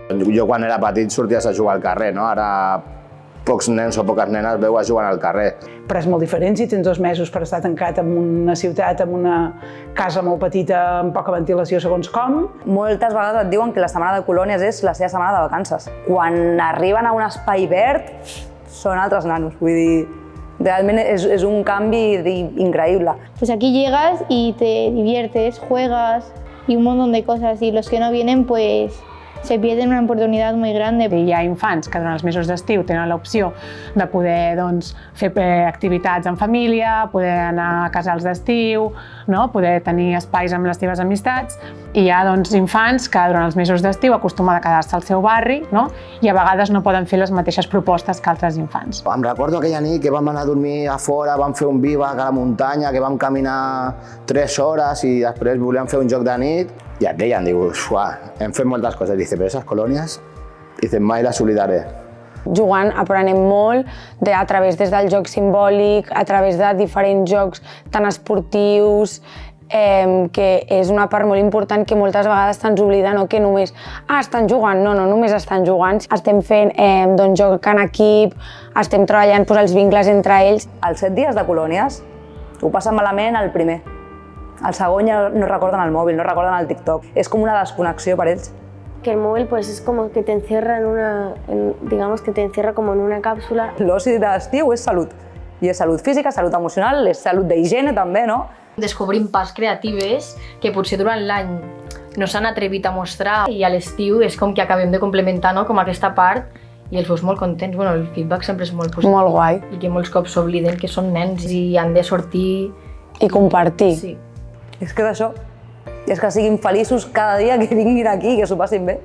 Jo quan era petit sorties a jugar al carrer, no? Ara pocs nens o poques nenes veu a jugar al carrer. Però és molt diferent si tens 2 mesos per estar tancat en una ciutat, en una casa molt petita, amb poca ventilació segons com. Moltes vegades et diuen que la setmana de colònies és la seva setmana de vacances. Quan arriben a un espai verd, són altres nanos. Vull dir, realment és un canvi increíble. Pues aquí llegas y te diviertes, juegas y un montón de cosas, y los que no vienen pues se pierden una oportunidad muy grande. Hi ha infants que durant els mesos d'estiu tenen l'opció de poder fer activitats en família, poder anar a casals d'estiu, poder tenir espais amb les teves amistats. I hi ha infants que durant els mesos d'estiu acostumen a quedar-se al seu barri i a vegades no poden fer les mateixes propostes que altres infants. Em recordo aquella nit que vam anar a dormir a fora, vam fer un bivac a la muntanya, que vam caminar 3 hores i després volíem fer un joc de nit. I aquella em diu, hem fet moltes coses. Dice, però esas colònies, mai les oblidaré. Jugant aprenem molt a través del joc simbòlic, a través de diferents jocs tan esportius, que és una part molt important que moltes vegades se'ns oblida, que només estan jugant, no només estan jugant, estem fent joc en equip, estem treballant els vincles entre ells. Els 7 dies de colònies ho passen malament el primer. El segon ja no recorden el mòbil, no recorden el TikTok. És com una desconnexió per ells. Que el móvil pues es como que te encierra digamos que te encierra como en una cápsula. L'oci d'estiu és salut. I és salut física, salut emocional, és salut d'higiene també, no? Descobrim parts creatives que potser durant l'any no s'han atrevit a mostrar i a l'estiu és com que acabem de complementar com aquesta part i els veus molt contents. El feedback sempre és molt positiu. Molt guai. I que molts cops s'obliden que són nens i han de sortir... I compartir. Sí. És que és això. I és que siguin feliços cada dia que vinguin aquí i que s'ho passin bé.